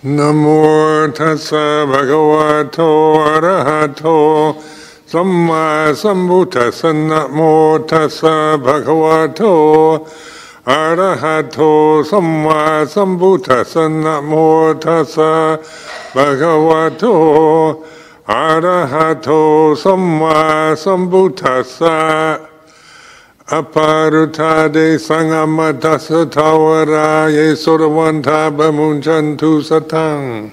Namo tassa bhagavato arahato samma sambuddhassa. Namo tassa bhagavato arahato samma sambuddhassa. Namo tassa bhagavato arahato samma sambuddhassa. Aparutade sangamadasa tawara ye soravanta bamunchantu satang.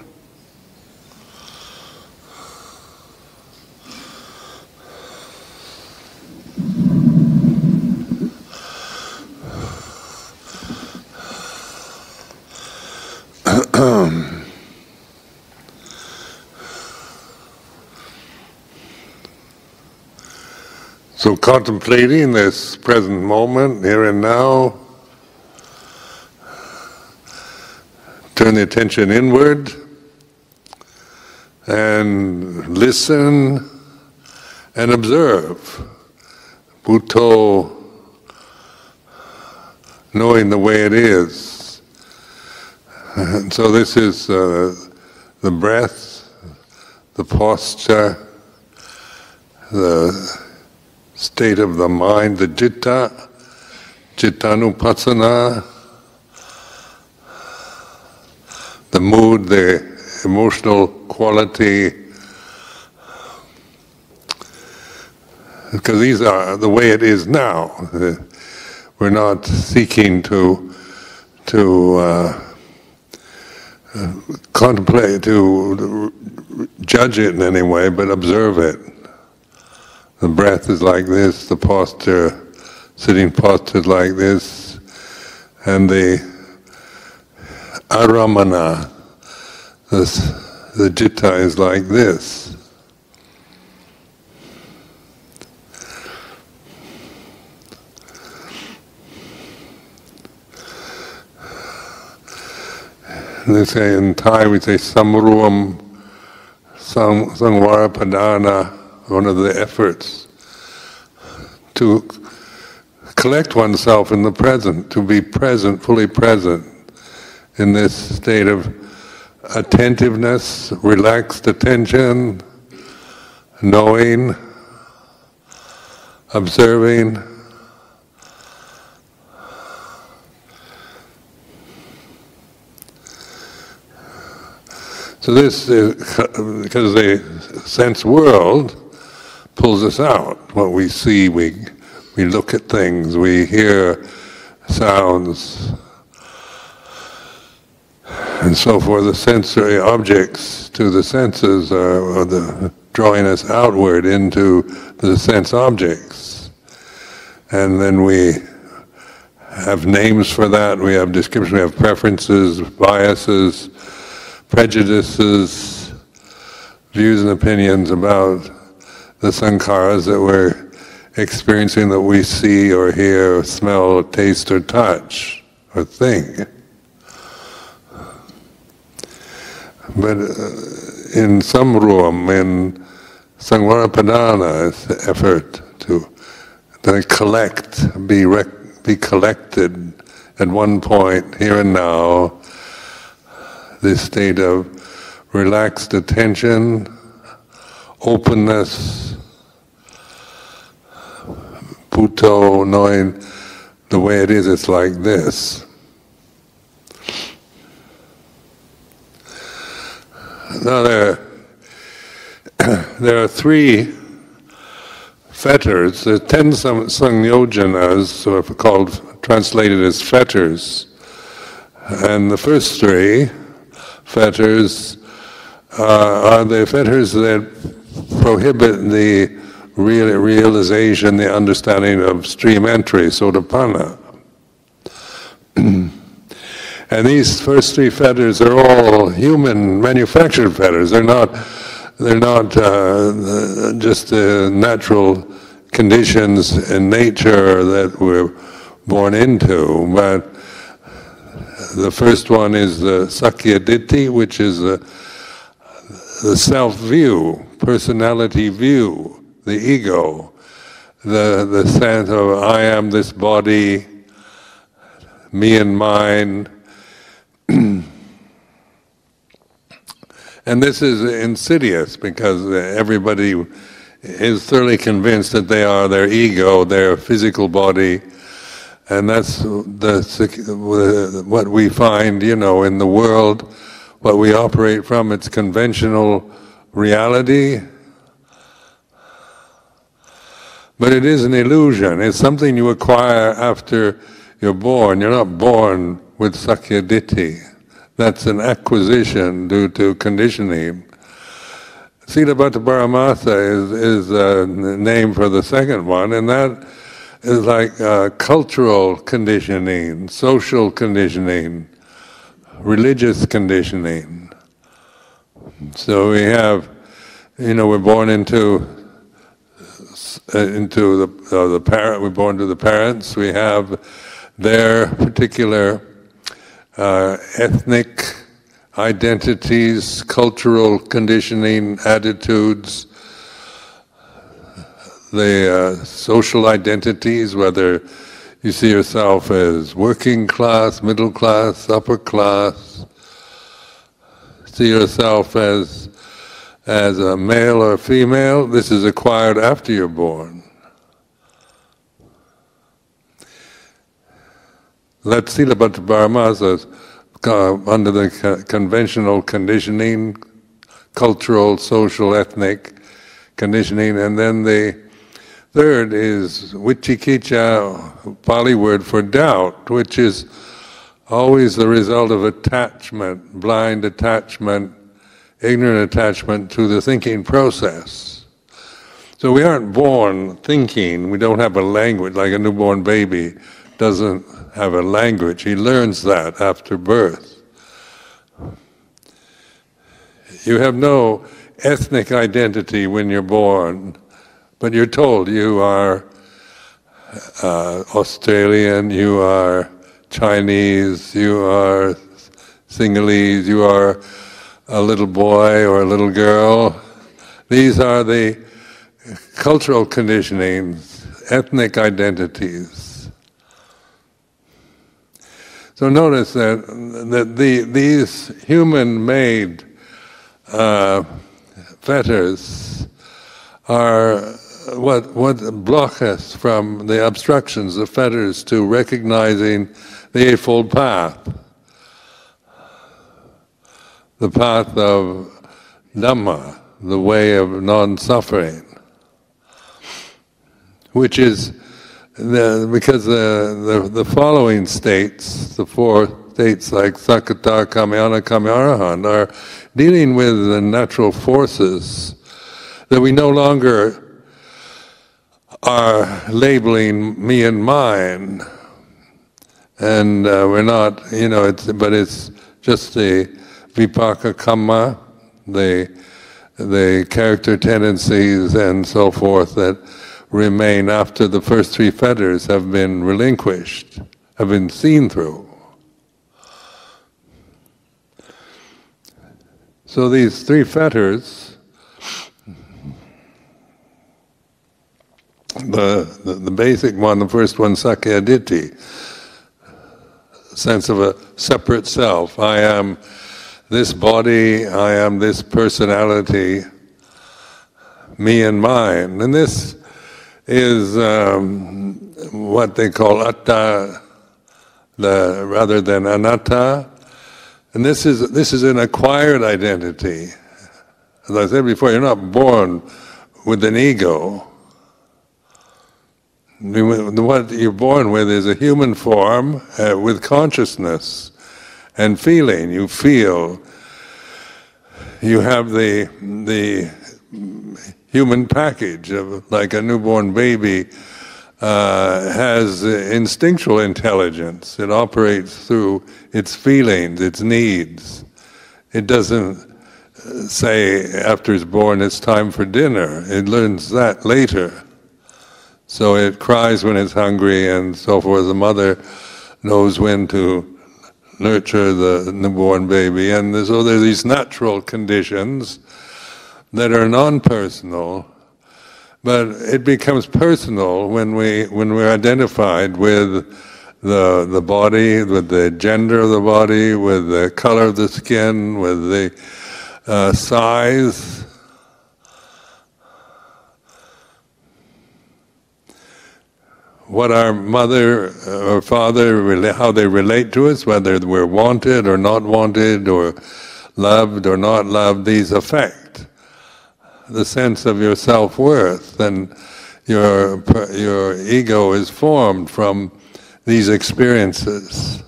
So contemplating this present moment, here and now, turn the attention inward and listen and observe. Bhutto, knowing the way it is. And so this is the breath, the posture, the state of the mind, the citta, cittanupassana, the mood, the emotional quality, because these are the way it is now. We're not seeking to contemplate, to judge it in any way, but observe it. The breath is like this, the posture, sitting posture is like this, and the aramana, the citta is like this. And they say in Thai, we say samruam sangvara padana. One of the efforts to collect oneself in the present, to be present, fully present in this state of attentiveness, relaxed attention, knowing, observing. So this is because the sense world pulls us out. What we see, we look at things, we hear sounds, and so forth. The sensory objects to the senses are drawing us outward into the sense objects. And then we have names for that, we have description, we have preferences, biases, prejudices, views and opinions about the sankharas that we're experiencing, that we see or hear or smell or taste or touch or think. But in samruam, in sangvarapadana, it's the effort to collect, be collected at one point, here and now, this state of relaxed attention, openness, Bhutto, knowing the way it is, it's like this. Now there are three fetters. There are 10 sangyojanas, so called, translated as fetters. And the first three fetters are the fetters that prohibit the realization, the understanding of stream entry, sotapanna. And these first three fetters are all human, manufactured fetters. They're not just the natural conditions in nature that we're born into, but the first one is the Sakya Ditti, which is the self-view, personality view, the ego, the sense of I am this body, me and mine. And this is insidious because everybody is thoroughly convinced that they are their ego, their physical body, and that's what we find, in the world, what we operate from. It's conventional reality, but it is an illusion. It's something you acquire after you're born. You're not born with Sakya Ditti. That's an acquisition due to conditioning. Sila Bhattacharya is a name for the second one, and that is like cultural conditioning, social conditioning, religious conditioning. So we have, we're born into the parent. We're born to the parents. We have their particular ethnic identities, cultural conditioning, attitudes, the social identities, whether you see yourself as working class, middle class, upper class, see yourself as a male or female. This is acquired after you're born. That's Sila Bhattacharya under the conventional conditioning, cultural, social, ethnic conditioning, and then the third is vicikiccha, Pali word for doubt, which is always the result of attachment, blind attachment, ignorant attachment to the thinking process. So we aren't born thinking, we don't have a language, like a newborn baby doesn't have a language, he learns that after birth. You have no ethnic identity when you're born, but you're told you are Australian, you are Chinese, you are Sinhalese, you are a little boy or a little girl. These are the cultural conditionings, ethnic identities. So notice that these human-made fetters are what block us from the obstructions, the fetters, to recognizing the Eightfold Path, the path of Dhamma, the way of non-suffering, which is because the following states, the four states like Sakata, Kamayana, Kamayarahant, are dealing with the natural forces that we no longer are labeling me and mine, and we're not, but it's just the vipaka kamma, the character tendencies and so forth that remain after the first three fetters have been relinquished, have been seen through. So these three fetters, the basic one, the first one, Sakya Ditti, sense of a separate self. I am this body, I am this personality, me and mine. And this is what they call atta, rather than anatta. And this is an acquired identity. As I said before, you're not born with an ego. What you're born with is a human form with consciousness and feeling. You feel. You have the human package of, like a newborn baby has instinctual intelligence. It operates through its feelings, its needs. It doesn't say after it's born it's time for dinner. It learns that later. So it cries when it's hungry and so forth. The mother knows when to nurture the newborn baby. And so there are these natural conditions that are non-personal, but it becomes personal when we're identified with the body, with the gender of the body, with the color of the skin, with the size, what our mother or father, how they relate to us, whether we're wanted or not wanted, or loved or not loved, these affect the sense of your self-worth, and your ego is formed from these experiences.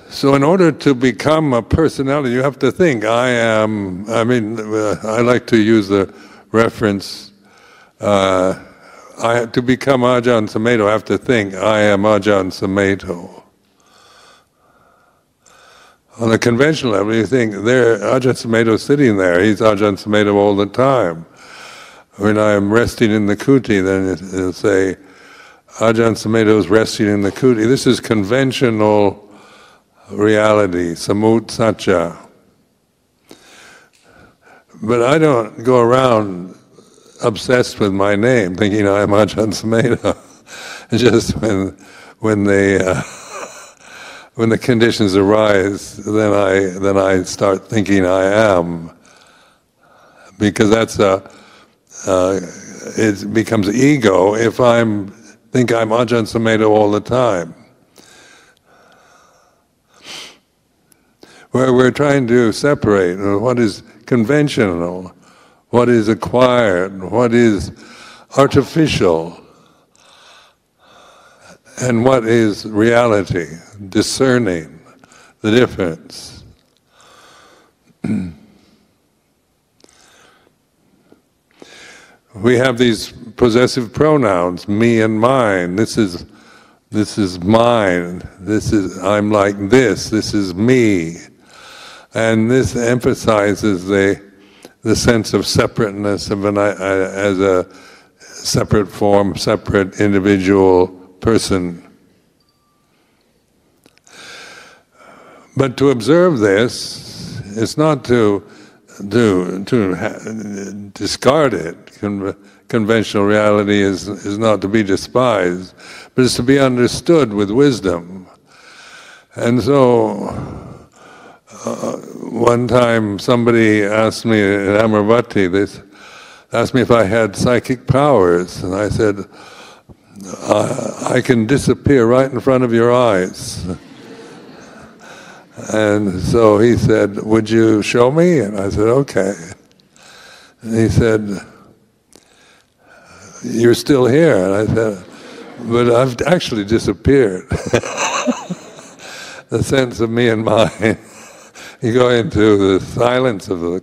So in order to become a personality, you have to think, I like to use the reference, to become Ajahn Sumedho, I have to think, I am Ajahn Sumedho. On a conventional level, you think, Ajahn Sumedho's sitting there, he's Ajahn Sumedho all the time. When I'm resting in the kuti, then it'll say, Ajahn Sumedho's resting in the kuti. This is conventional reality, samut satcha. But I don't go around obsessed with my name, thinking I'm Ajahn Sumedho. Just when the conditions arise, then I start thinking I am, because it becomes ego if I think I'm Ajahn Sumedho all the time. Where we're trying to separate what is conventional, what is acquired, what is artificial, and what is reality, discerning the difference. We have these possessive pronouns, me and mine. This is mine. I'm like this. This is me. And this emphasizes the sense of separateness of as a separate form, separate individual person. But to observe this, it's not to discard it. Conventional reality is not to be despised, but it's to be understood with wisdom. And so, one time somebody asked me in Amaravati, they asked me if I had psychic powers, and I said, I can disappear right in front of your eyes. And so he said, would you show me? And I said, okay. And he said, you're still here. And I said, but I've actually disappeared. The sense of me and mine. You go into the silence of the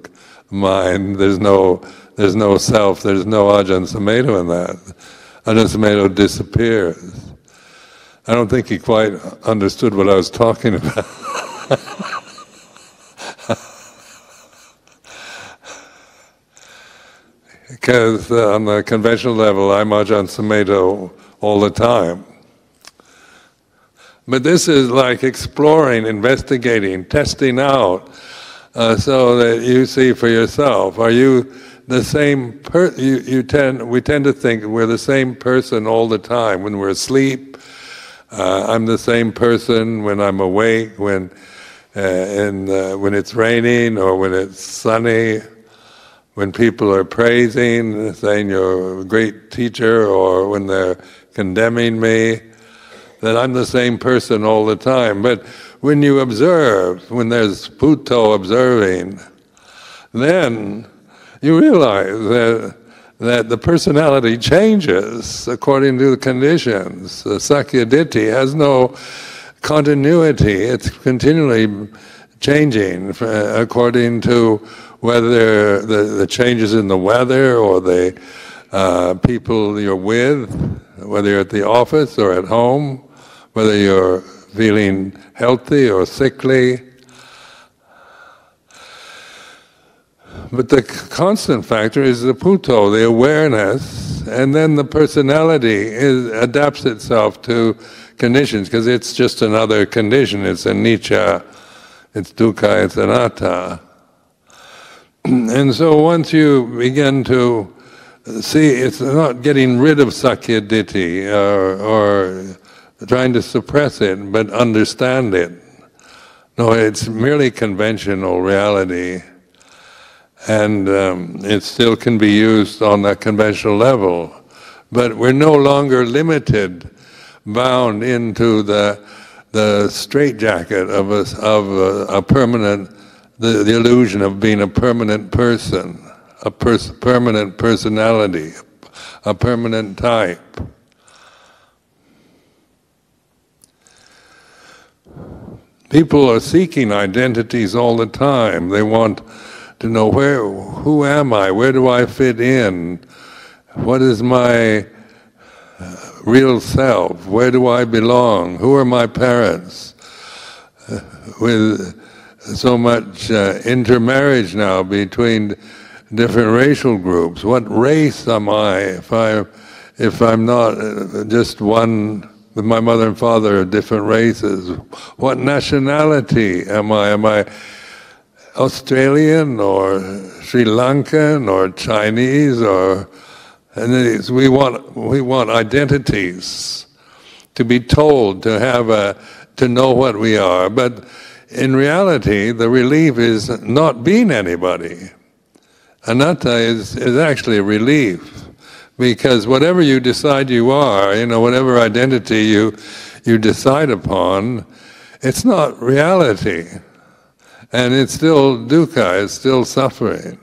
mind, there's no self, there's no Ajahn Sumedho in that. Ajahn Sumedho disappears. I don't think he quite understood what I was talking about. Because on the conventional level, I'm Ajahn Sumedho all the time. But this is like exploring, investigating, testing out, so that you see for yourself. Are you the same we tend to think we're the same person all the time. When we're asleep, I'm the same person when I'm awake, when it's raining or when it's sunny, when people are praising, saying you're a great teacher, or when they're condemning me, that I'm the same person all the time. But when you observe, when there's Puto observing, then you realize that the personality changes according to the conditions. The Sakya Ditti has no continuity. It's continually changing according to whether the changes in the weather or the people you're with, whether you're at the office or at home, whether you're feeling healthy or sickly. But the constant factor is the Puto, the awareness, and then the personality adapts itself to conditions, because it's just another condition. It's anicca, it's dukkha, it's anatta. And so once you begin to see, it's not getting rid of Sakya Ditti or trying to suppress it, but understand it. No, it's merely conventional reality, and it still can be used on that conventional level. But we're no longer limited, bound into the straitjacket of a permanent, the illusion of being a permanent person, a permanent personality, a permanent type. People are seeking identities all the time. They want to know who am I? Where do I fit in? What is my real self? Where do I belong? Who are my parents? With so much intermarriage now between different racial groups, what race am I if I'm not just one with my mother and father of different races? What nationality am I? Am I Australian or Sri Lankan or Chinese or? And we want identities, to be told, to know what we are. But in reality, the relief is not being anybody. Anatta is actually a relief, because whatever you decide you are, whatever identity you decide upon, it's not reality, and it's still dukkha, it's still suffering.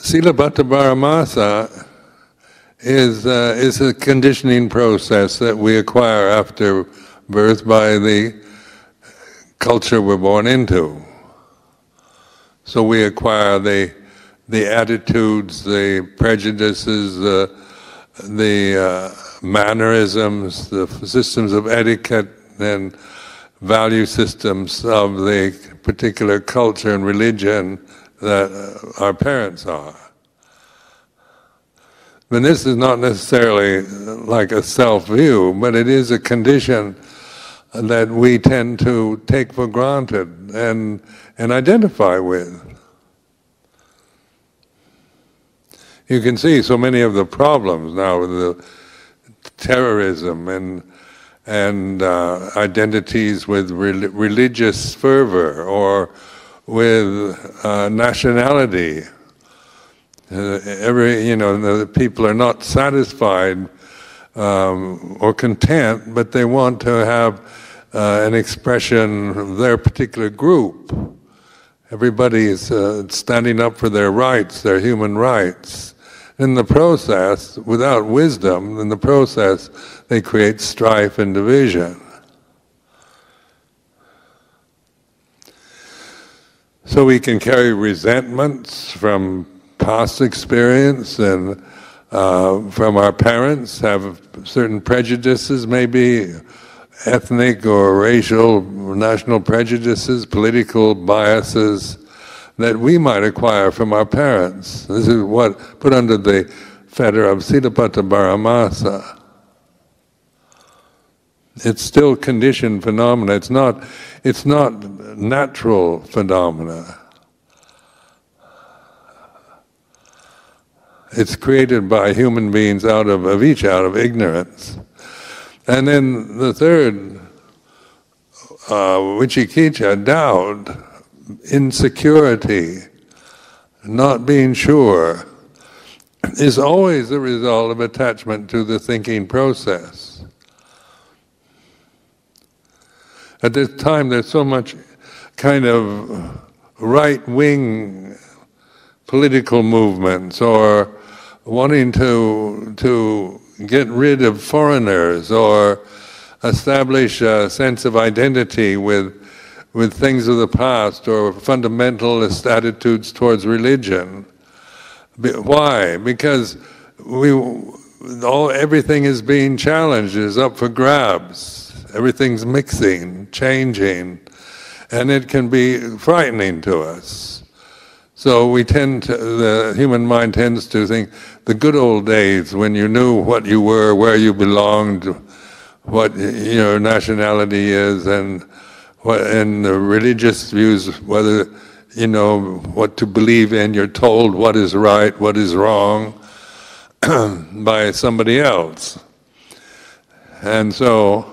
Sila Bhattavaramasa is a conditioning process that we acquire after birth by the culture we're born into. So we acquire the attitudes, the prejudices, the mannerisms, the systems of etiquette and value systems of the particular culture and religion that our parents are. But this is not necessarily like a self-view, but it is a condition that we tend to take for granted and identify with. You can see so many of the problems now with the terrorism and identities with religious fervor or with nationality. The people are not satisfied or content, but they want to have an expression of their particular group. Everybody is standing up for their rights, their human rights. In the process, without wisdom, in the process, they create strife and division. So we can carry resentments from past experience and from our parents, have certain prejudices, maybe ethnic or racial, or national prejudices, political biases that we might acquire from our parents. This is what put under the fetter of Siddhapata Bharamasa. It's still conditioned phenomena. It's not natural phenomena. It's created by human beings out of ignorance. And then the third, vicikicca, doubt, insecurity, not being sure, is always the result of attachment to the thinking process. At this time, there's so much kind of right-wing political movements, or wanting to get rid of foreigners, or establish a sense of identity with things of the past, or fundamentalist attitudes towards religion. Why? Because everything is being challenged, is up for grabs. Everything's mixing, changing, and it can be frightening to us. So the human mind tends to think, the good old days when you knew what you were, where you belonged, what your nationality is, and the religious views, whether you know, what to believe in. You're told what is right, what is wrong by somebody else. And so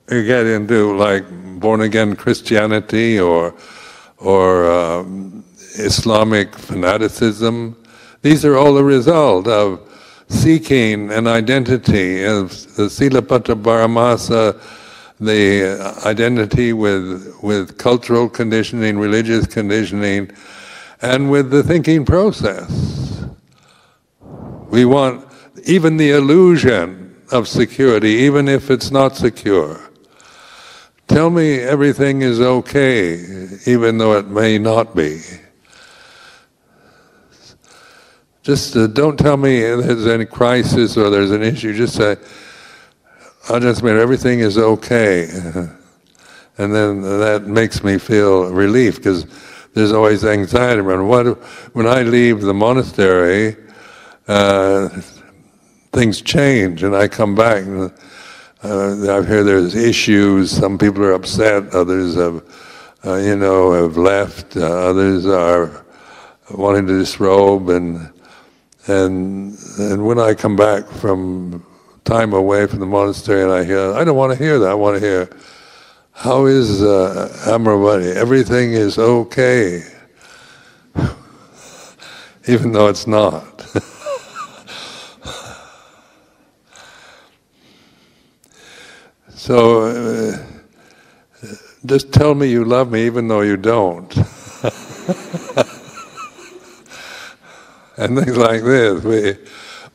you get into like born-again Christianity or Islamic fanaticism. These are all the result of seeking an identity, of the Silapata Paramasa, the identity with cultural conditioning, religious conditioning, and with the thinking process. We want even the illusion of security, even if it's not secure. Tell me everything is okay, even though it may not be. Just don't tell me there's any crisis or there's an issue. Just say, Ajahn, everything is okay. And then that makes me feel relief, because there's always anxiety around. When I leave the monastery, things change, and I come back. I hear there's issues. Some people are upset. Others have, have left. Others are wanting to disrobe, and when I come back from time away from the monastery, and I hear, I don't want to hear that. I want to hear, how is Amravati? Everything is okay, even though it's not. So, just tell me you love me even though you don't. And things like this.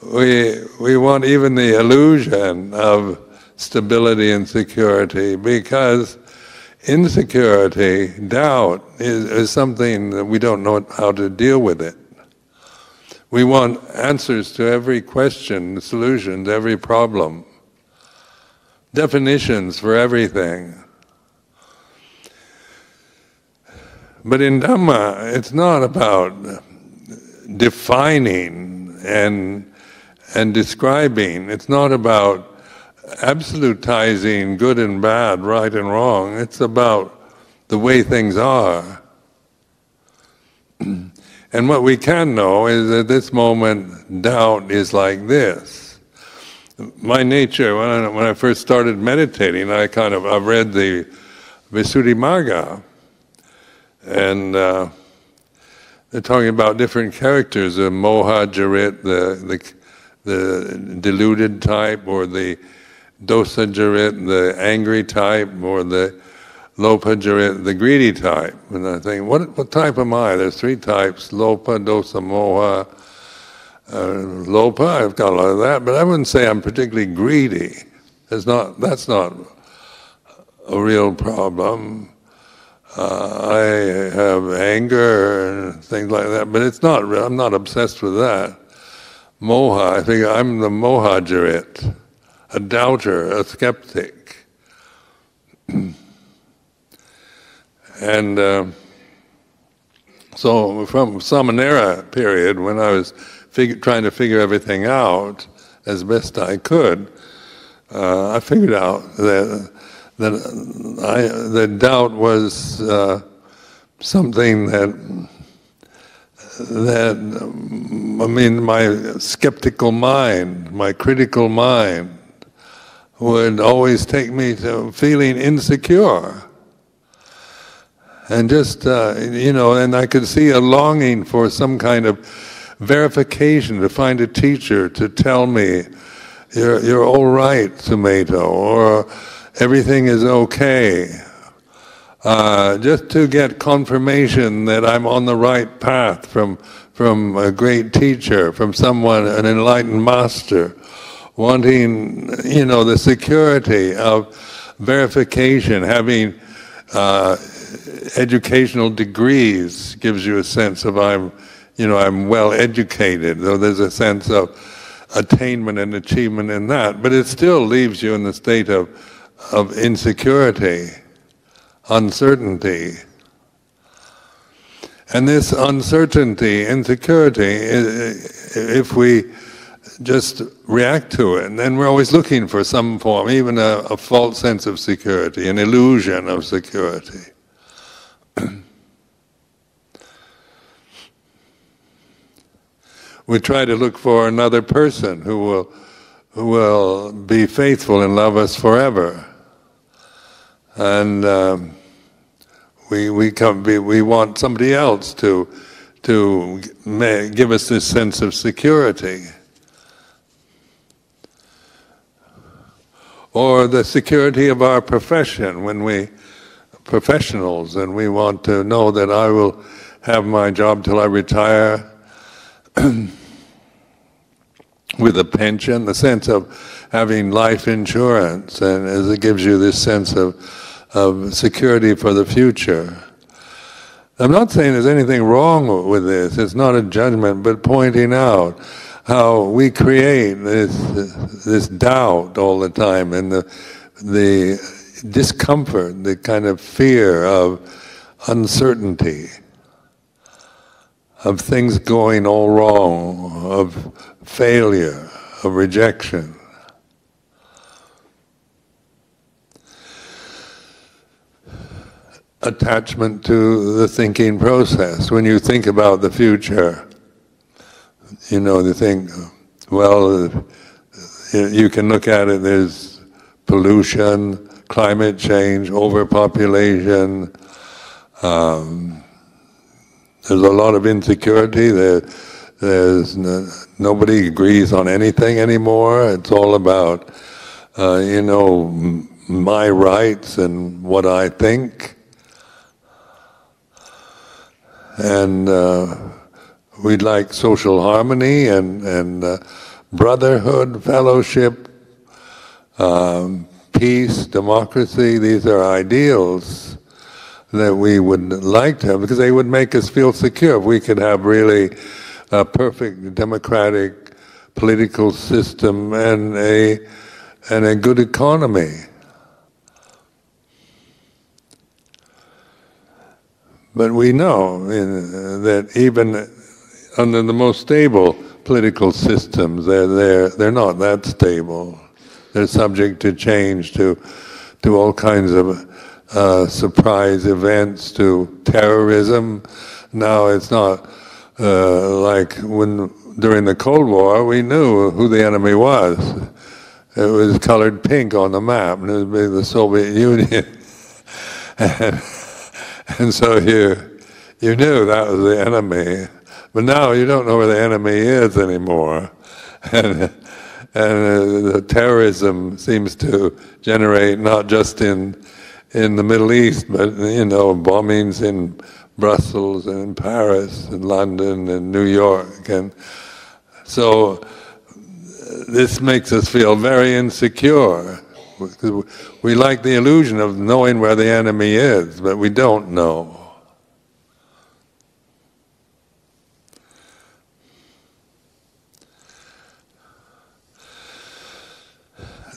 We want even the illusion of stability and security, because insecurity, doubt, is something that we don't know how to deal with it. We want answers to every question, solutions, every problem. Definitions for everything. But in Dhamma, it's not about defining and describing. It's not about absolutizing good and bad, right and wrong. It's about the way things are. And what we can know is that this moment, doubt is like this. My nature, when I first started meditating, I've read the Visuddhimagga, and they're talking about different characters, the moha jarit, the deluded type, or the dosa jarit, the angry type, or the lopa jarit, the greedy type. And I think, what type am I? There's three types: lopa, dosa, moha. Lopa, I've got a lot of that, but I wouldn't say I'm particularly greedy. That's not a real problem. I have anger and things like that, but I'm not obsessed with that. Moha, I think I'm the moha jarit, a doubter, a skeptic. And so from Samanera period, when I was trying to figure everything out as best I could, I figured out that doubt was something my skeptical mind, my critical mind, would always take me to feeling insecure. And just, and I could see a longing for some kind of verification, to find a teacher to tell me, you're all right, Sumedho, or everything is okay. Just to get confirmation that I'm on the right path from a great teacher, from someone, an enlightened master, wanting, the security of verification. Having educational degrees gives you a sense of I'm well educated, though there's a sense of attainment and achievement in that, but it still leaves you in the state of insecurity, uncertainty. And this uncertainty, insecurity, if we just react to it, and then we're always looking for some form, even a false sense of security, an illusion of security. we try to look for another person who will be faithful and love us forever. And we want somebody else to give us this sense of security. Or the security of our profession, when we professionals and we want to know that I will have my job till I retire with a pension, the sense of having life insurance, and as it gives you this sense of security for the future. I'm not saying there's anything wrong with this, it's not a judgment, but pointing out how we create this doubt all the time, and the discomfort, the kind of fear of uncertainty, of things going all wrong, of failure, of rejection. Attachment to the thinking process. When you think about the future, you think, well, you can look at it, there's pollution, climate change, overpopulation, there's a lot of insecurity, nobody agrees on anything anymore, it's all about, my rights and what I think. And we'd like social harmony and brotherhood, fellowship, peace, democracy. These are ideals that we would like to have, because they would make us feel secure. If we could have really a perfect democratic political system and a good economy. But we know that even under the most stable political systems, they're not that stable. They're subject to change, to all kinds of surprise events, to terrorism. Now it's not like during the Cold War, we knew who the enemy was. It was colored pink on the map, and it was the Soviet Union. And so you knew that was the enemy. But now you don't know where the enemy is anymore. And the terrorism seems to generate not just in the Middle East, but bombings in Brussels and in Paris and London and New York. And so this makes us feel very insecure. We like the illusion of knowing where the enemy is, but we don't know.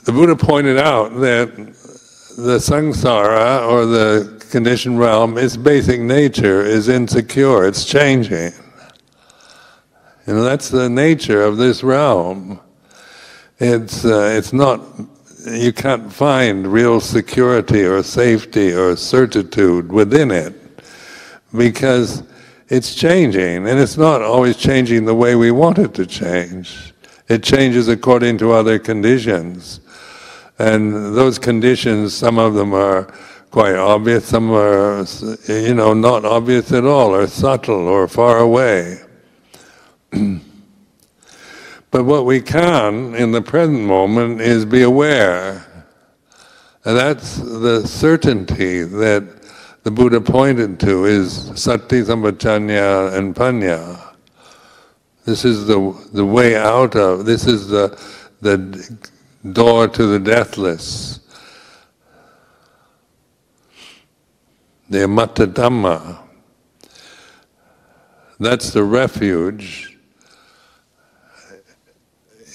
The Buddha pointed out that the samsara, or the conditioned realm, its basic nature is insecure, it's changing. That's the nature of this realm. It's not, you can't find real security or safety or certitude within it, because it's changing, and it's not always changing the way we want it to change. It changes according to other conditions. And those conditions, some of them are quite obvious, some are, not obvious at all, or subtle, or far away. But what we can, in the present moment, is be aware. And that's the certainty that the Buddha pointed to, is sati, sampajanya, and panya. This is the way out of, this is the door to the deathless, the amatta dhamma. That's the refuge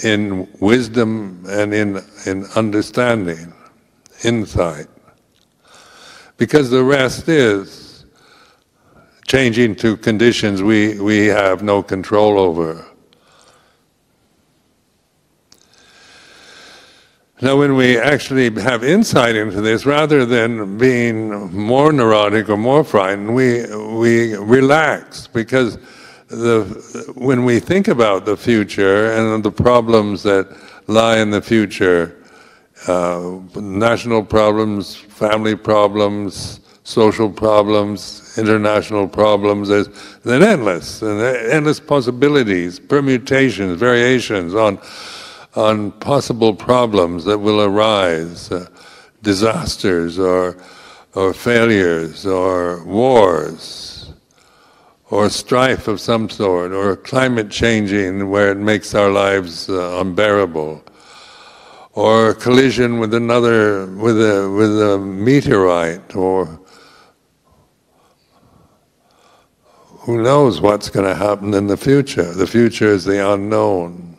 in wisdom and in understanding, insight. Because the rest is changing to conditions we have no control over. Now when we actually have insight into this, rather than being more neurotic or more frightened, we relax, because when we think about the future and the problems that lie in the future, national problems, family problems, social problems, international problems, there's endless possibilities, permutations, variations on possible problems that will arise, disasters or failures or wars or strife of some sort, or climate changing where it makes our lives unbearable, or a collision with a meteorite, or who knows what's going to happen in the future. The future is the unknown.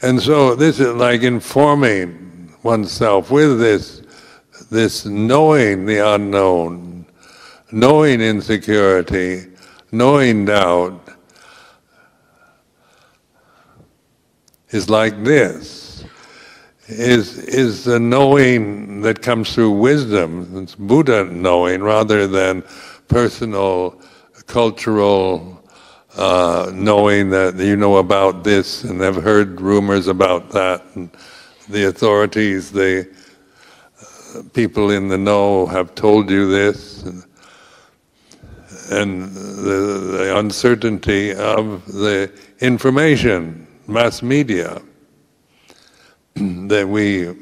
And so this is like informing oneself with this knowing the unknown, knowing insecurity, knowing doubt, is like this, is the knowing that comes through wisdom. It's Buddha knowing rather than personal, cultural knowing that you know about this and have heard rumors about that, and the authorities, the people in the know have told you this, and the uncertainty of the information, mass media, that we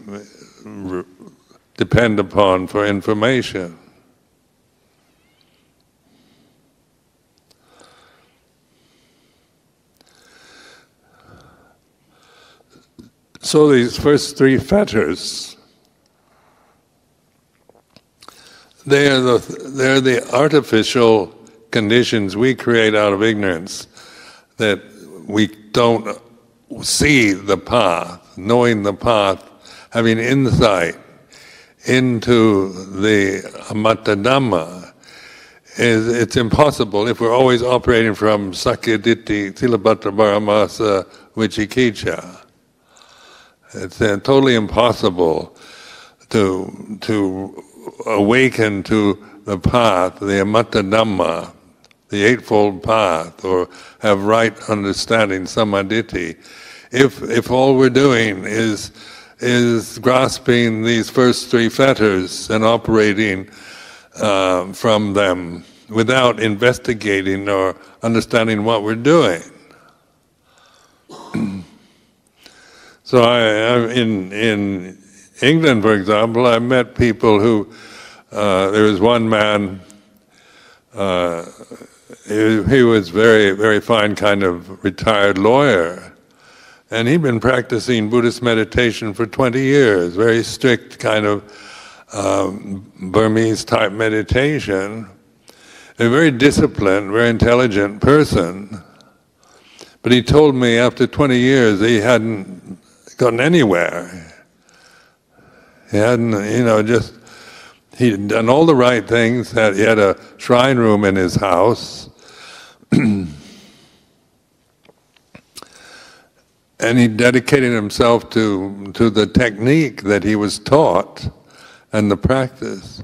depend upon for information. So these first three fetters, they're the artificial conditions we create out of ignorance, that we don't see the path, knowing the path, having insight into the amatta Dhamma. It's impossible if we're always operating from Sakya Ditti, Silabbata Paramasa, Vicikicca. It's totally impossible to awaken to the path, the amatta Dhamma, the Eightfold Path, or have right understanding, Sammaditthi, if all we're doing is grasping these first three fetters and operating from them without investigating or understanding what we're doing. So in England, for example, I met people who, there was one man, he was very, very fine kind of retired lawyer, and he'd been practicing Buddhist meditation for 20 years, very strict kind of Burmese type meditation, a very disciplined, very intelligent person. But he told me after 20 years he hadn't gotten anywhere. He hadn't, he'd done all the right things. He had a shrine room in his house. And he dedicated himself to the technique that he was taught and the practice.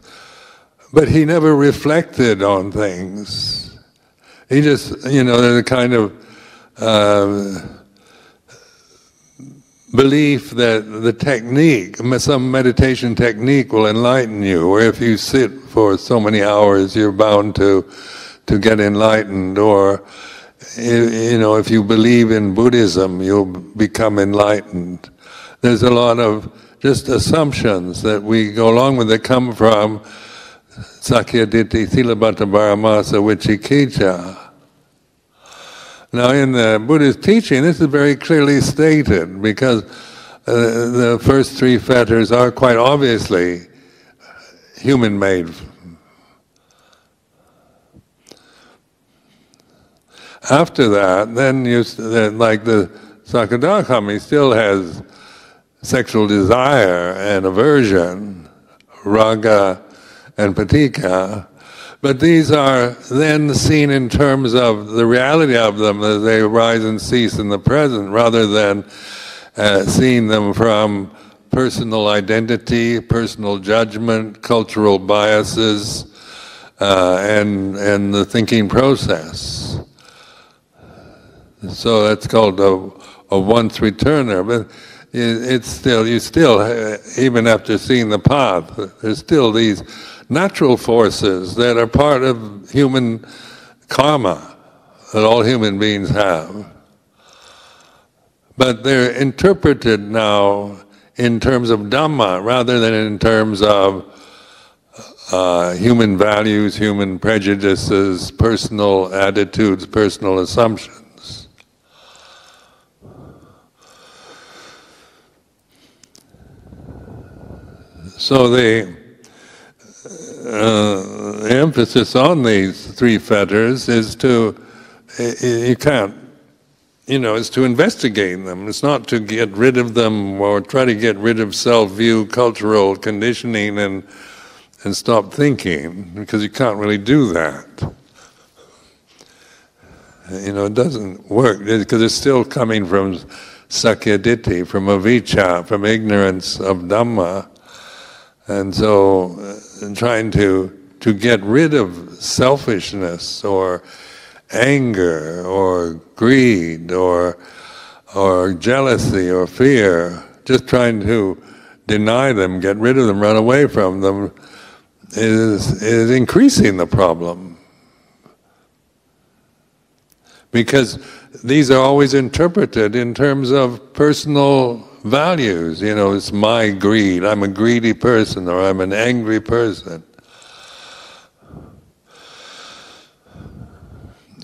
But he never reflected on things. He just, there's a kind of belief that the technique, some meditation technique will enlighten you, or if you sit for so many hours you're bound to get enlightened, or if you believe in Buddhism you'll become enlightened. There's a lot of just assumptions that we go along with that come from Sakya Ditti, Silabbata Paramasa, Vicikicca. Now in the Buddhist teaching, this is very clearly stated, because the first three fetters are quite obviously human-made. After that, then like the Sakadagami still has sexual desire and aversion, raga and patika, but these are then seen in terms of the reality of them as they arise and cease in the present, rather than seeing them from personal identity, personal judgment, cultural biases, and the thinking process. So that's called a once returner. But it's still, even after seeing the path, there's still these natural forces that are part of human karma that all human beings have. But they're interpreted now in terms of Dhamma rather than in terms of human values, human prejudices, personal attitudes, personal assumptions. So the emphasis on these three fetters is is to investigate them. It's not to get rid of them or try to get rid of self-view, cultural conditioning, and stop thinking, because you can't really do that. It doesn't work, because it's still coming from sakyaditthi, from avijja, from ignorance of Dhamma. And so trying to get rid of selfishness or anger or greed or jealousy or fear, just trying to deny them, get rid of them, run away from them, is increasing the problem. Because these are always interpreted in terms of personal values. It's my greed, I'm a greedy person, or I'm an angry person.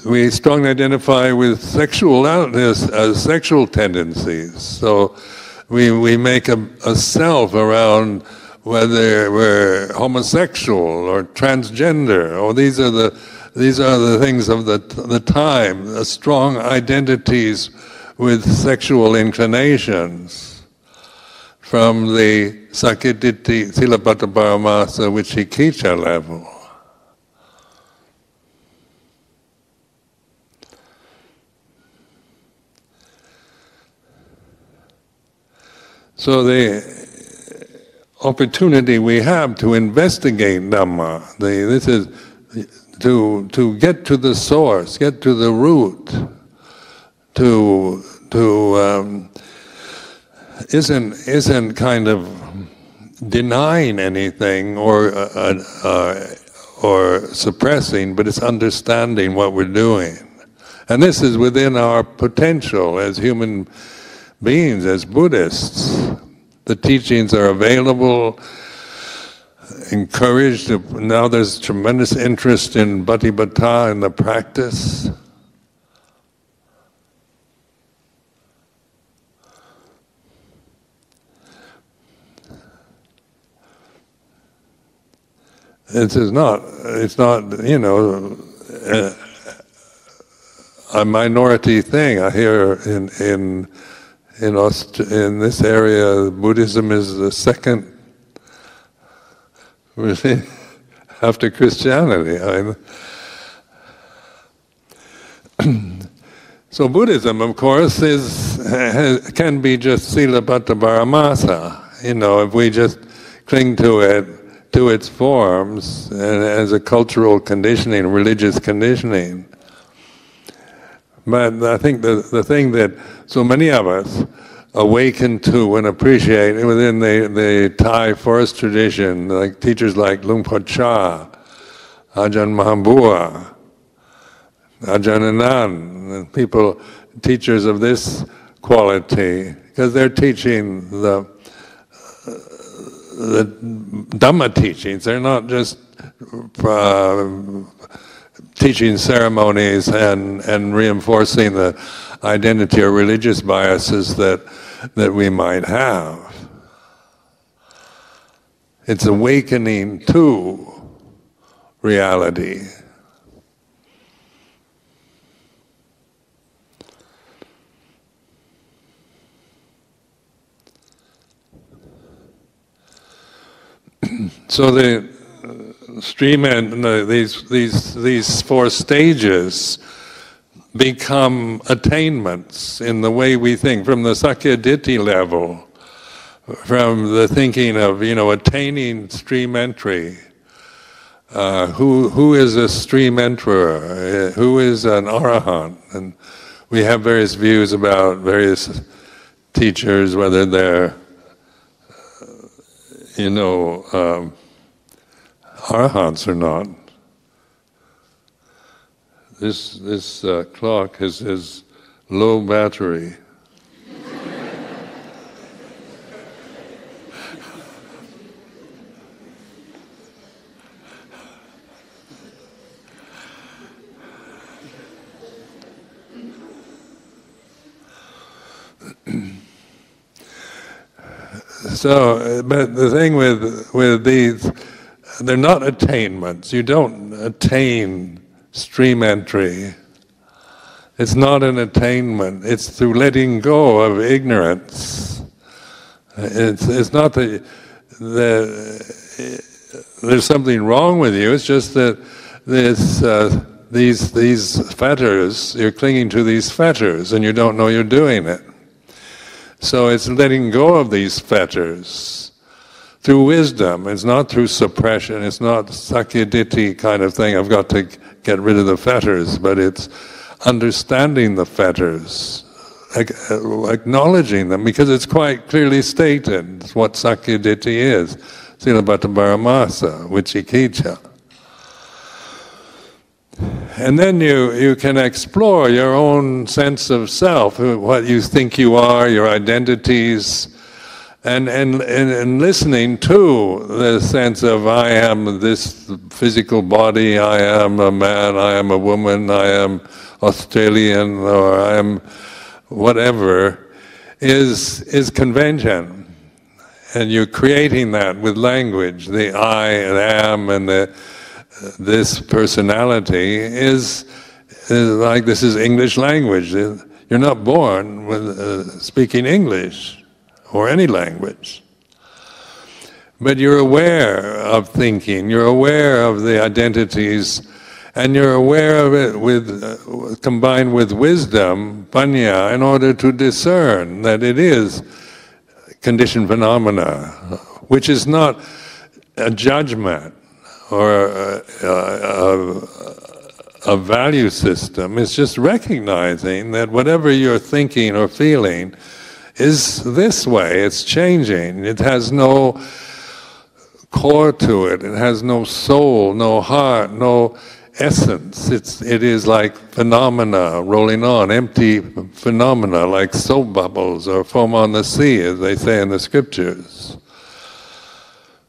We strongly identify with sexual tendencies. So we make a self around whether we're homosexual or transgender, or these are the things of the time, the strong identities with sexual inclinations from the sakyaditthi silabbata paramasa vicikicca level. So the opportunity we have to investigate Dhamma, this is to get to the source, get to the root, isn't kind of denying anything or suppressing, but it's understanding what we're doing. And this is within our potential as human beings, as Buddhists. The teachings are available, encouraged. Now there's tremendous interest in bhatibhata, in the practice. It's not, a minority thing. I hear in this area, Buddhism is the second, really, after Christianity. So Buddhism, of course, can be just silabbata paramasa. If we just cling to it, to its forms, and as a cultural conditioning, religious conditioning. But I think the thing that so many of us awaken to and appreciate within the Thai forest tradition, like teachers like Luang Por Cha, Ajahn Mahambua, Ajahn Anand, teachers of this quality, because they're teaching the Dhamma teachings. They're not just teaching ceremonies and reinforcing the identity or religious biases that we might have. It's awakening to reality. So the stream and these four stages become attainments in the way we think, from the sakyaditthi level, from the thinking of attaining stream entry, who is a stream enterer, who is an arahant, and we have various views about various teachers, whether they're, arahants or not. This clock has low battery. So, but the thing with these, they're not attainments. You don't attain stream entry. It's not an attainment. It's through letting go of ignorance. It's not that there's something wrong with you. It's just that these fetters, you're clinging to these fetters, and you don't know you're doing it. So it's letting go of these fetters through wisdom. It's not through suppression. It's not sakyaditi kind of thing. I've got to get rid of the fetters, but it's understanding the fetters, acknowledging them, because it's quite clearly stated what sakyaditi is. Silabhata Paramasa, Vicikiccha. And then you can explore your own sense of self, what you think you are, your identities, and listening to the sense of I am this physical body, I am a man, I am a woman, I am Australian, or I am whatever, is convention. And you're creating that with language, the I and am and this personality is like this is English language. You're not born with speaking English or any language. But you're aware of thinking, you're aware of the identities, and you're aware of it with combined with wisdom, panya, in order to discern that it is conditioned phenomena, which is not a judgment or a value system. It's just recognizing that whatever you're thinking or feeling is this way, it's changing. It has no core to it, it has no soul, no heart, no essence. It is like phenomena rolling on, empty phenomena like soap bubbles or foam on the sea, as they say in the scriptures.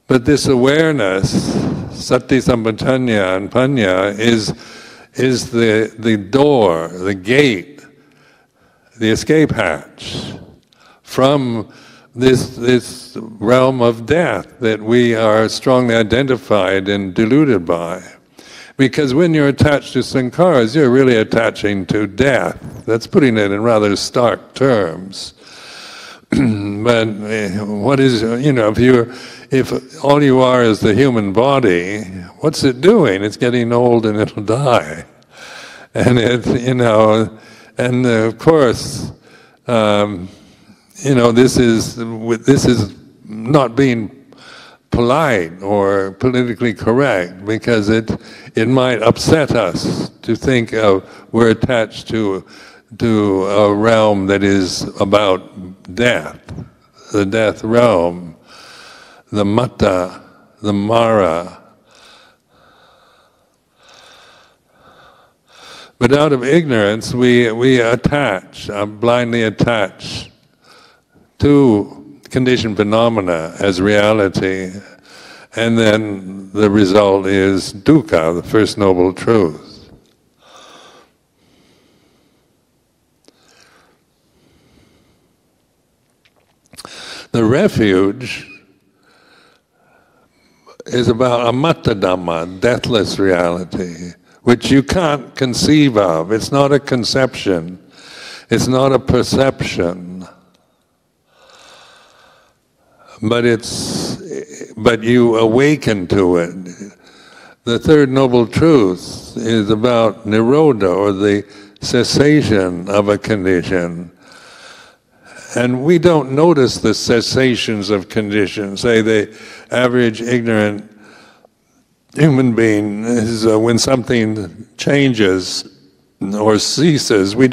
But this awareness, sati sampajanya and panya, is the door, the gate, the escape hatch from this realm of death that we are strongly identified and deluded by. Because when you're attached to sankharas, you're really attaching to death. That's putting it in rather stark terms. But what is, if all you are is the human body, what's it doing? It's getting old and it'll die. And and of course, this is not being polite or politically correct, because it might upset us to think we're attached to a realm that is about death, the death realm, the matta, the mara. But out of ignorance, we attach, blindly attach to conditioned phenomena as reality, and then the result is dukkha, the first noble truth. The refuge is about amatta dhamma, deathless reality, which you can't conceive of. It's not a conception, it's not a perception, but you awaken to it. The third noble truth is about nirodha, or the cessation of a condition. And we don't notice the cessations of conditions. Say the average ignorant human being is when something changes or ceases, we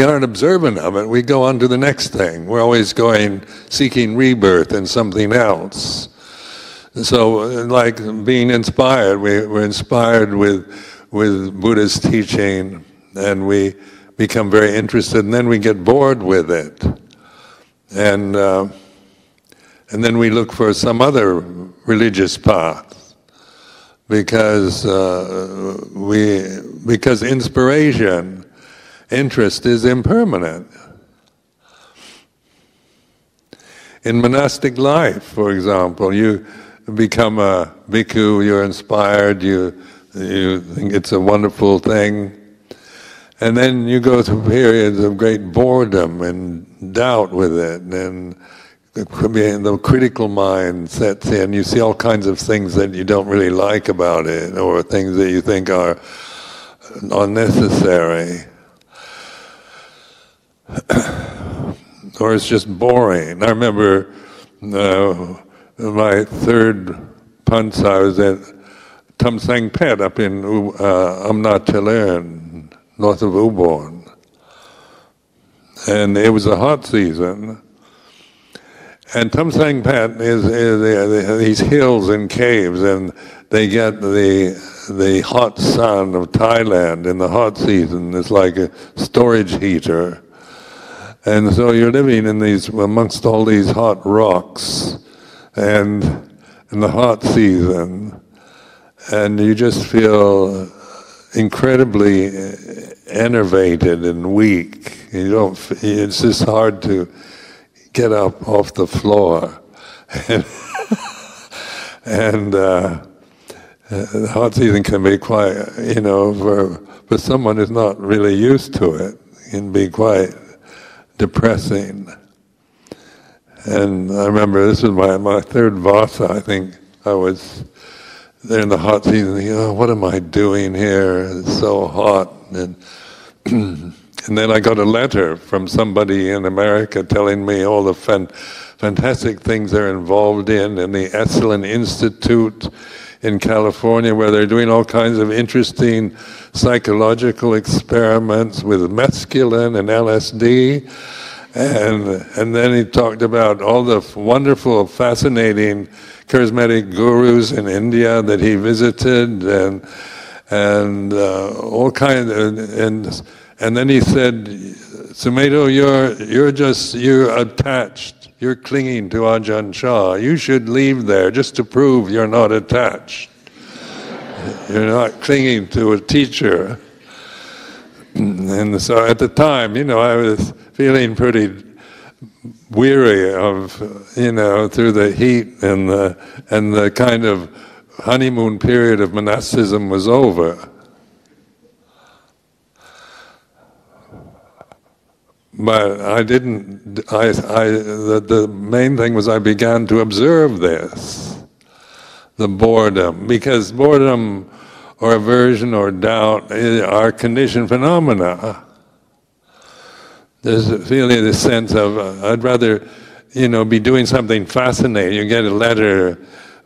aren't observant of it. We go on to the next thing. We're always seeking rebirth in something else. So, like being inspired, we're inspired with Buddha's teaching, and we become very interested, and then we get bored with it, and then we look for some other religious path, because inspiration, interest is impermanent. In monastic life, for example, you become a bhikkhu, you're inspired, you think it's a wonderful thing, and then you go through periods of great boredom and doubt with it, and the critical mind sets in. You see all kinds of things that you don't really like about it, or things that you think are unnecessary, or it's just boring. I remember my third punts, I was at Tam Sang Pet up in Amnat north of Ubon, and it was a hot season. And Tam Sang Pet is these hills and caves, and they get the hot sun of Thailand in the hot season. It's like a storage heater, and so you're living in amongst all these hot rocks, and in the hot season, and you just feel incredibly enervated and weak. It's just hard to get up off the floor. And the hot season can be quite, for someone who's not really used to it, can be quite depressing. And I remember this was my third Vasa. I think I was there in the hot season thinking, oh, what am I doing here? It's so hot. And then I got a letter from somebody in America telling me all the fantastic things they're involved in the Esalen Institute in California, where they're doing all kinds of interesting psychological experiments with mescaline and LSD. And then he talked about all the wonderful, fascinating charismatic gurus in India that he visited, and all kinds of, and then he said, Sumedho, you're attached, you're clinging to Ajahn Chah. You should leave there just to prove you're not attached. You're not clinging to a teacher. And so at the time, I was feeling pretty weary of, through the heat, and the kind of honeymoon period of monasticism was over. But I didn't, the main thing was I began to observe this, the boredom, because boredom or aversion or doubt are conditioned phenomena. There's a feeling, this sense of, I'd rather, be doing something fascinating. You get a letter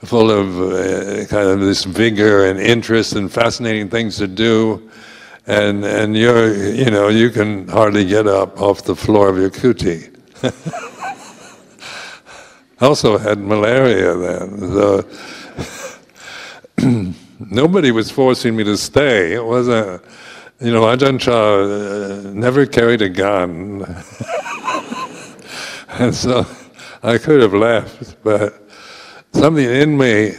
full of kind of this vigor and interest and fascinating things to do, and you can hardly get up off the floor of your kuti. I also had malaria then, so nobody was forcing me to stay. It wasn't, Ajahn Chah never carried a gun. And so I could have left, but something in me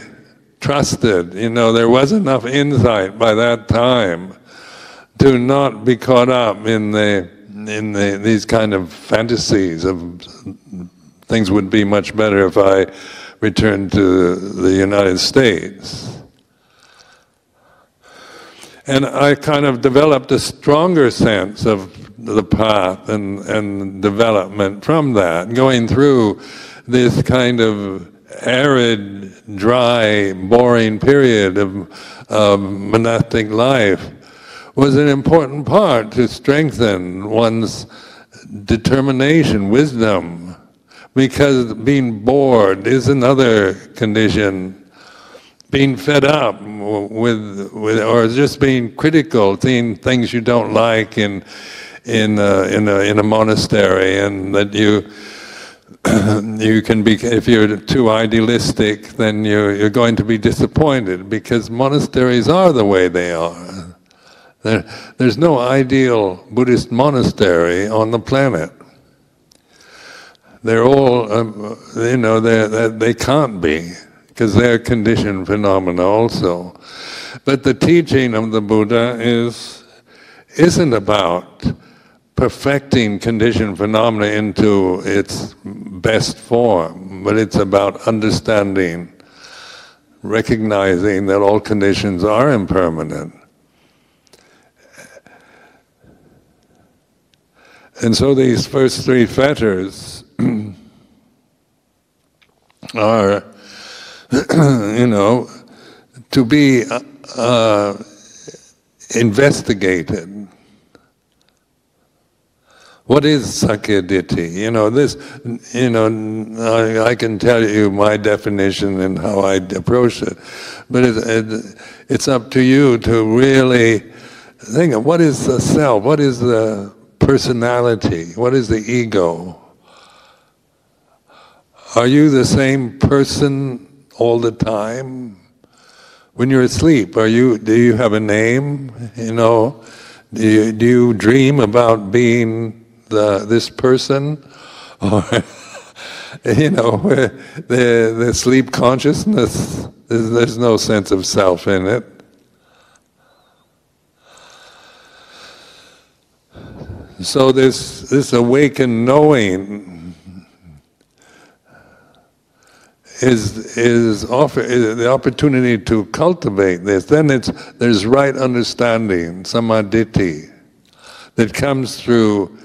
trusted, there was enough insight by that time to not be caught up in these kind of fantasies of things would be much better if I returned to the United States. And I kind of developed a stronger sense of the path and development from that, going through this kind of arid, dry, boring period of monastic life was an important part to strengthen one's determination, wisdom, because being bored is another condition. Being fed up with or just being critical, seeing things you don't like in a monastery, and that you can be, if you're too idealistic, then you're going to be disappointed, because monasteries are the way they are. There's no ideal Buddhist monastery on the planet. They're all, they can't be, because they're conditioned phenomena also. But the teaching of the Buddha isn't about perfecting conditioned phenomena into its best form, but it's about understanding, recognizing that all conditions are impermanent. And so these first three fetters are, to be investigated. What is Sakkayaditthi? I can tell you my definition and how I approach it, but it's up to you to really think of what is the self, what is the personality, what is the ego? Are you the same person all the time? When you're asleep, do you have a name? Do you dream about being this person? Or the sleep consciousness, there's no sense of self in it. So this awakened knowing is the opportunity to cultivate this. Then there's right understanding, samadhi, that comes through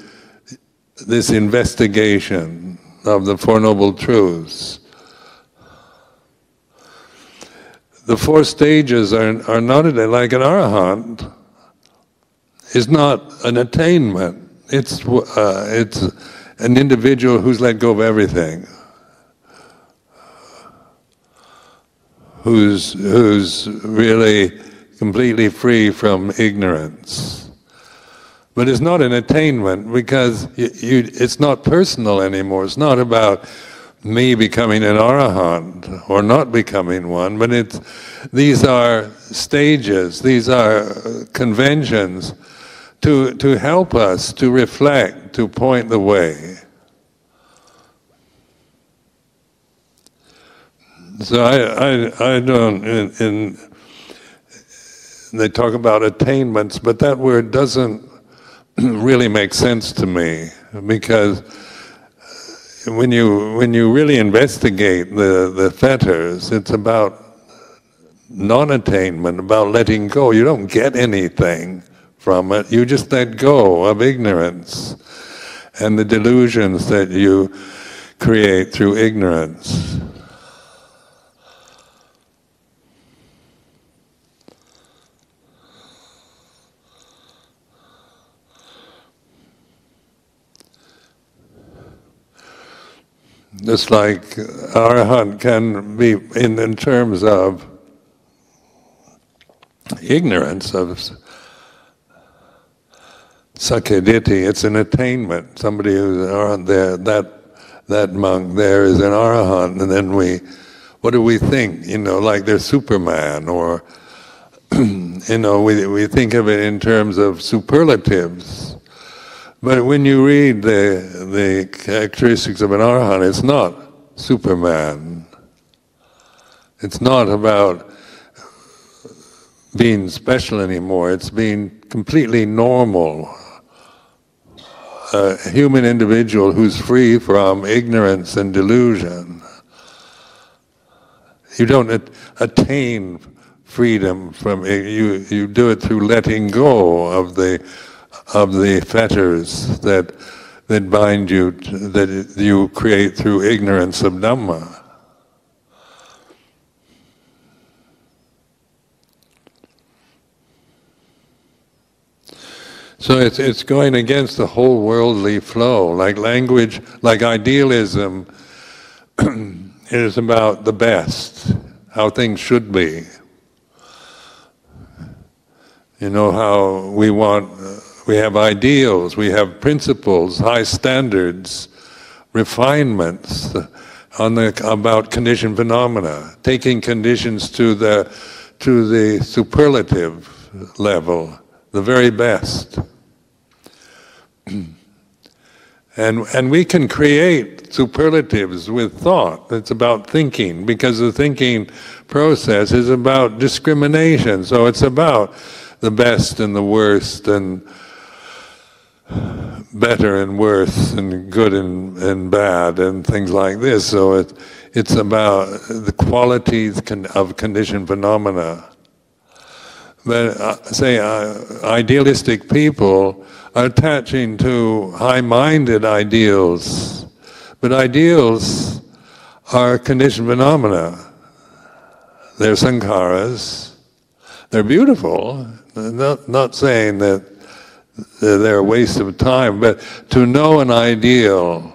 this investigation of the Four Noble Truths. The four stages are not like an arahant is not an attainment. It's an individual who's let go of everything, who's really completely free from ignorance. But it's not an attainment, because it's not personal anymore. It's not about me becoming an arahant or not becoming one, but these are stages, these are conventions to help us to reflect, to point the way. So I don't, they talk about attainments, but that word doesn't really make sense to me, because when you really investigate the fetters, it's about non-attainment, about letting go. You don't get anything from it, you just let go of ignorance and the delusions that you create through ignorance. Just like arahant can be in terms of ignorance of Sakkayaditthi, it's an attainment. Somebody who's an arahant there, that monk there is an arahant, and then what do we think? Like they're Superman, or we think of it in terms of superlatives. But when you read the characteristics of an arahant, it's not Superman. It's not about being special anymore. It's being completely normal. A human individual who's free from ignorance and delusion. You don't attain freedom from it. You do it through letting go of the fetters that bind you, that you create through ignorance of Dhamma. So it's going against the whole worldly flow. Like language, like idealism is about the best, how things should be. You know how we have ideals, we have principles, high standards, refinements about conditioned phenomena, taking conditions to the superlative level, the very best. And we can create superlatives with thought. It's about thinking, because the thinking process is about discrimination. So it's about the best and the worst, and better and worse, and good and bad, and things like this. So it's about the qualities of conditioned phenomena. But idealistic people are attaching to high-minded ideals, but ideals are conditioned phenomena. They're sankharas. They're beautiful. Not saying that they're a waste of time, but to know an ideal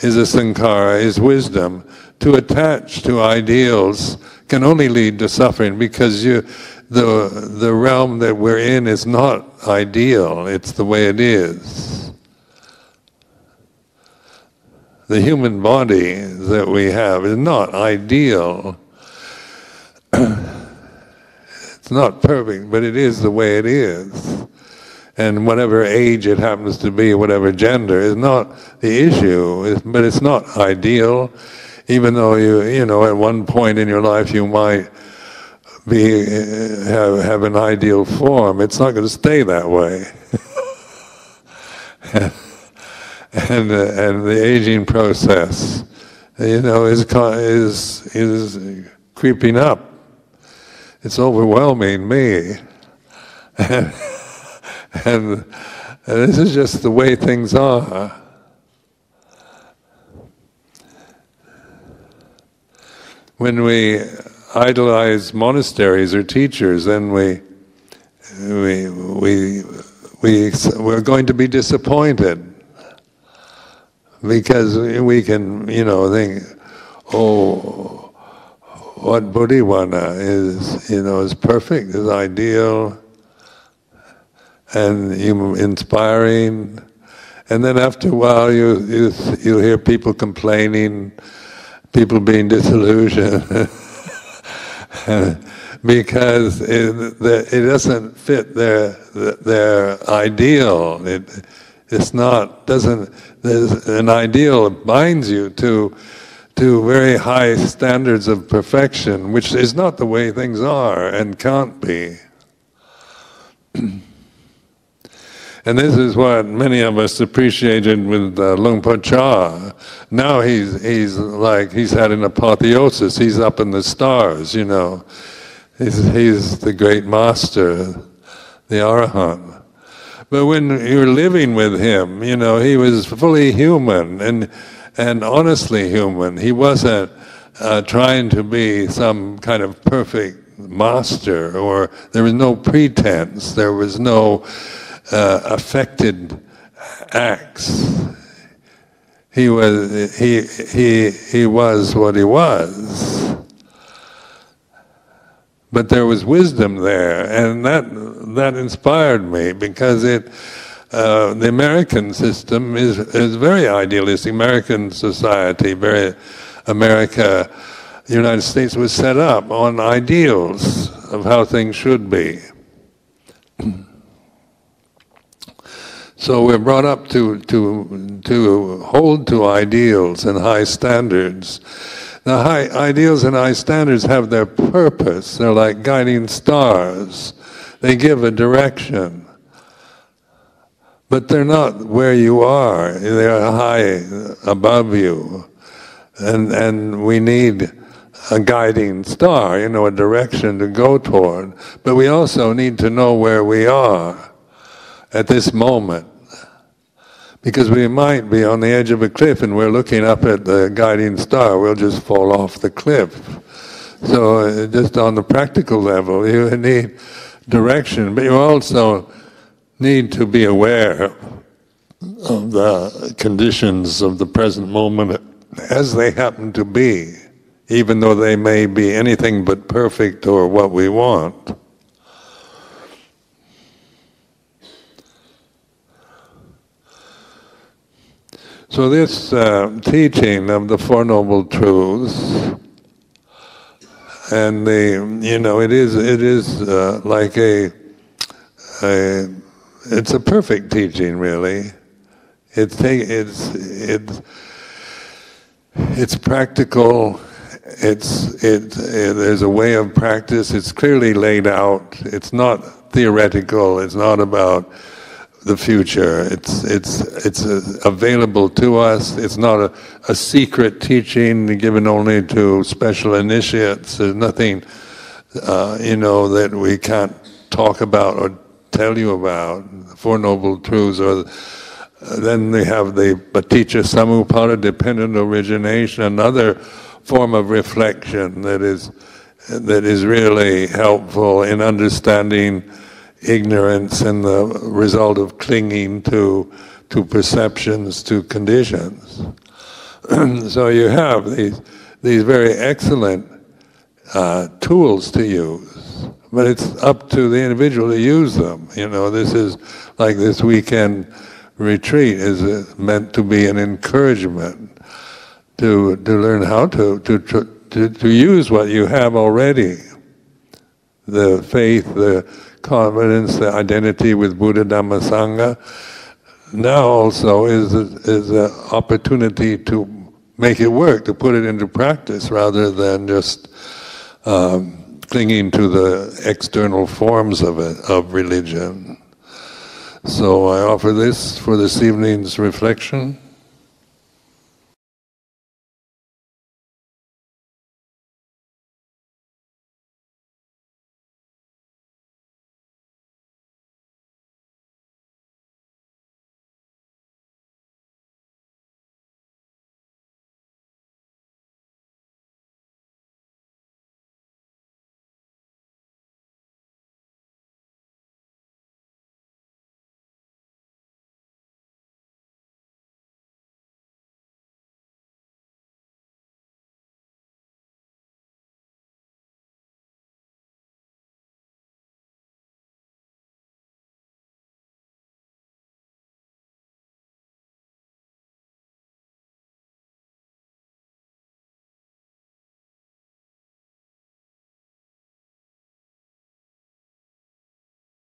is a sankhara, is wisdom. To attach to ideals can only lead to suffering, because the realm that we're in is not ideal, it's the way it is. The human body that we have is not ideal. It's not perfect, but it is the way it is. And whatever age it happens to be, whatever gender, is not the issue, but it's not ideal. Even though you know, at one point in your life you might have an ideal form, it's not going to stay that way. and the aging process, you know, is creeping up. It's overwhelming me, and this is just the way things are. When we idolize monasteries or teachers, then we're going to be disappointed, because we can, you know, think, oh, what Bodhivana is, you know, is perfect, is ideal, and inspiring, and then after a while you hear people complaining, people being disillusioned, because it doesn't fit their ideal. It's not, there's an ideal that binds you to very high standards of perfection, which is not the way things are and can't be. And this is what many of us appreciated with Luang Por Chah. Now he's had an apotheosis. He's up in the stars, you know. He's the great master, the Arahant. But when you're living with him, you know, he was fully human and honestly human. He wasn't trying to be some kind of perfect master, or there was no pretense. There was no affected acts. He was what he was, but there was wisdom there, and that inspired me, because the American system is very idealistic. American society, the United States was set up on ideals of how things should be. So we're brought up to hold to ideals and high standards. Now, high ideals and high standards have their purpose. They're like guiding stars. They give a direction. But they're not where you are. They're high above you. And we need a guiding star, you know, a direction to go toward. But we also need to know where we are at this moment. Because we might be on the edge of a cliff and we're looking up at the guiding star, we'll just fall off the cliff. So just on the practical level, you need direction, but you also need to be aware of the conditions of the present moment as they happen to be, even though they may be anything but perfect or what we want. So this teaching of the Four Noble Truths, and it is like it's a perfect teaching, really. It's practical. There's a way of practice. It's clearly laid out. It's not theoretical. It's not about the future. It's available to us. It's not a secret teaching given only to special initiates. There's nothing, that we can't talk about or tell you about. The Four Noble Truths, or then they have the Paticca Samuppada, dependent origination, another form of reflection that is really helpful in understanding ignorance and the result of clinging to perceptions, to conditions. So you have these very excellent tools to use, but it's up to the individual to use them. This is like this weekend retreat is meant to be an encouragement to learn how to use what you have already. The faith, the confidence, the identity with Buddha, Dhamma, Sangha, now also is an opportunity to make it work, to put it into practice, rather than just clinging to the external forms of religion. So I offer this for this evening's reflection.